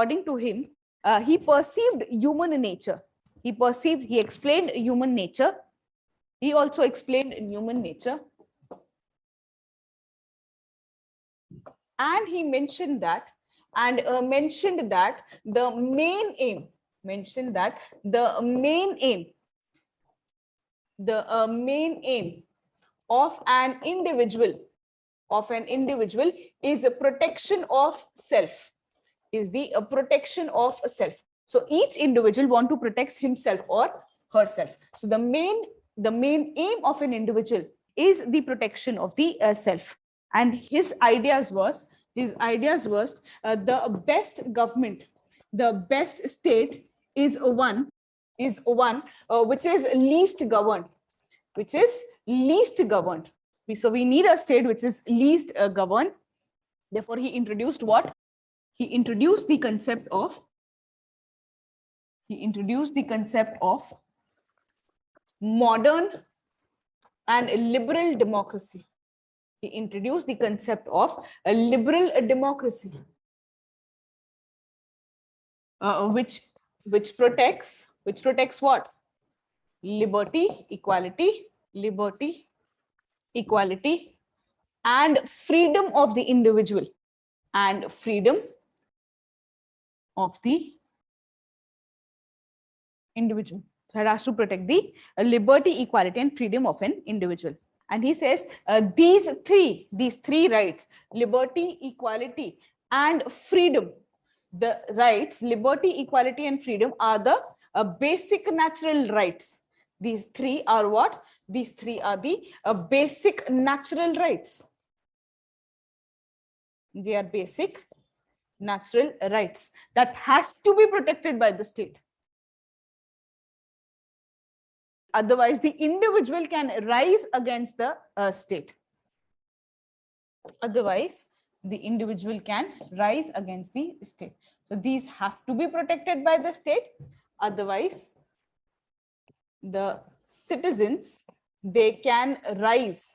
according to him, he perceived human nature. He explained human nature. He also explained human nature. And he mentioned that, the main aim, of an individual is a protection of self, So each individual want to protect himself or herself. So the main aim of an individual is the protection of the self. And his ideas was the best government, the best state is one which is least governed. So we need a state which is least governed. Therefore, he introduced what? He introduced the concept of modern and liberal democracy. He introduced the concept of a liberal democracy, which protects what? Liberty, equality, and freedom of the individual, So it has to protect the liberty, equality, and freedom of an individual. And he says these three rights, liberty, equality, and freedom, the rights, liberty, equality, and freedom are the basic natural rights. These three are what? These three are the basic natural rights. They are basic natural rights that has to be protected by the state. Otherwise, the individual can rise against the state. So these have to be protected by the state. Otherwise, the citizens, they can rise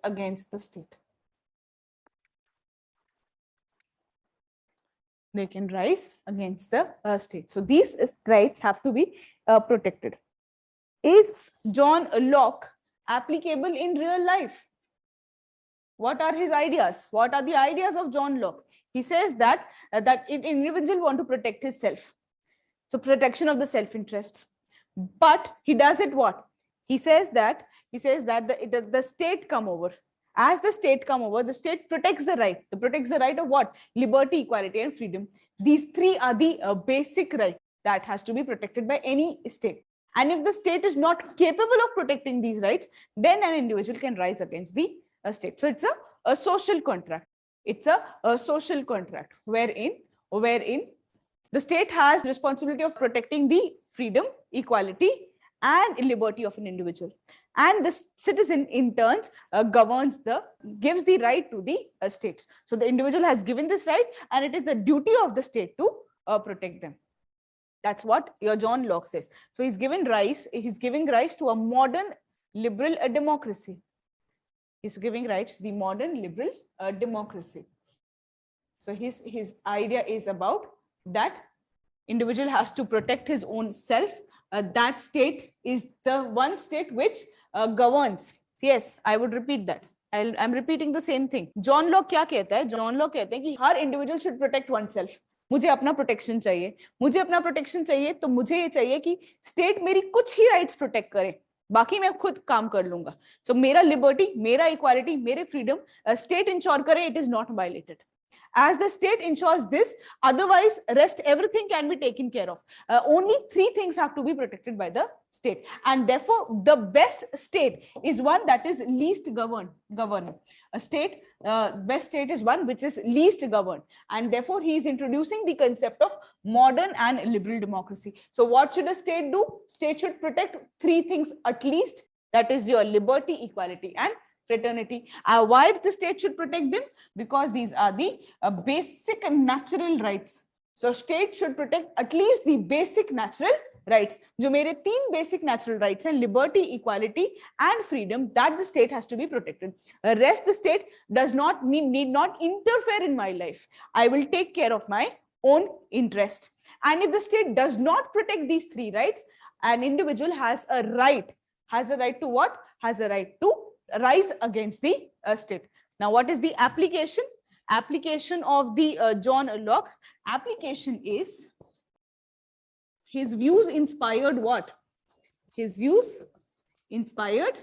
against the state. So these rights have to be protected. Is John Locke applicable in real life? What are his ideas? What are the ideas of John Locke? He says that an individual want to protect his self. So protection of the self-interest. But he does it what? He says that the state come over. As the state come over, the state protects the right. It protects the right of what? Liberty, equality, and freedom. These three are the basic rights that has to be protected by any state. And if the state is not capable of protecting these rights, then an individual can rise against the state. So it's a social contract. It's a social contract wherein the state has responsibility of protecting the freedom, equality, and liberty of an individual. And the citizen in turn gives the right to the states. So the individual has given this right, and it is the duty of the state to protect them. That's what your John Locke says. So he's giving rise to a modern liberal democracy. He's giving rise to the modern liberal democracy. So his idea is about that individual has to protect his own self. That state is the one state which governs. Yes, I would repeat that. I'm repeating the same thing. John Locke क्या कहता है? John Locke कहते हैं कि हर individual should protect oneself. मुझे अपना protection चाहिए. तो मुझे ये चाहिए कि स्टेट मेरी कुछ ही राइट्स प्रोटेक्ट करे, बाकी मैं खुद काम कर लूंगा. सो मेरा लिबर्टी, मेरा इक्वालिटी, मेरे फ्रीडम स्टेट इंश्योर करे, it is not violated. As the state ensures this, otherwise rest everything can be taken care of. Only three things have to be protected by the state, and therefore the best state is one that is least governed. Best state is one which is least governed, and therefore he is introducing the concept of modern and liberal democracy. So what should a state do? State should protect three things at least, that is your liberty, equality, and fraternity. Why the state should protect them? Because these are the basic natural rights. So state should protect at least the basic natural rights, जो मेरे 3 basic natural rights हैं, liberty, equality and freedom, that the state has to be protected. Rest the state does not need not interfere in my life. I will take care of my own interest. And if the state does not protect these 3 rights, an individual has a right to what? Has a right to rise against the state. Now, what is the application? Application of the John Locke. Application is his views inspired what? His views inspired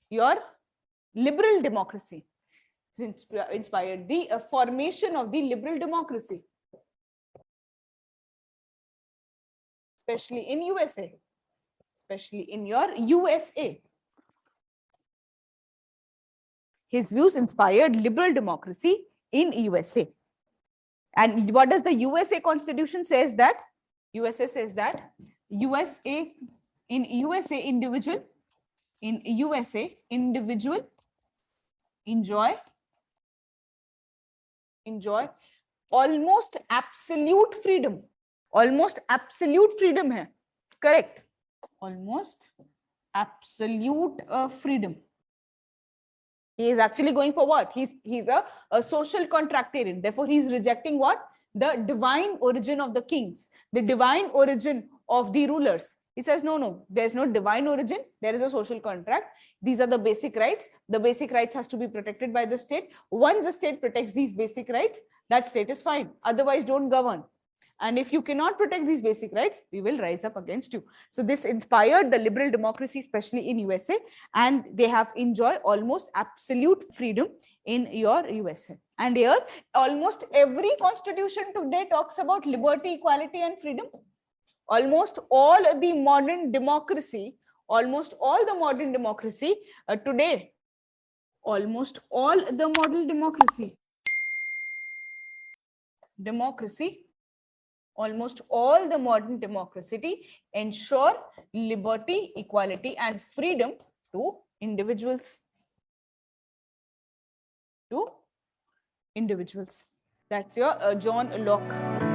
your liberal democracy. Inspired the formation of the liberal democracy, especially in USA, especially in your USA. His views inspired liberal democracy in USA. And what does the USA Constitution says that? USA says that in USA individual enjoy almost absolute freedom. Almost absolute freedom hai. Correct. Almost absolute freedom. He is actually going for what? He's a social contractarian. Therefore, he's rejecting what? The divine origin of the kings, the divine origin of the rulers. He says, no, there's no divine origin. There is a social contract. These are the basic rights. The basic rights has to be protected by the state. Once the state protects these basic rights, that state is fine. Otherwise, don't govern. And if you cannot protect these basic rights, we will rise up against you. So this inspired the liberal democracy, especially in USA, and they have enjoyed almost absolute freedom in your USA. And here, almost every constitution today talks about liberty, equality, and freedom. Almost all the modern democracy, today, almost all the modern democracy, almost all the modern democracy ensure liberty, equality, and freedom to individuals. That's your John Locke.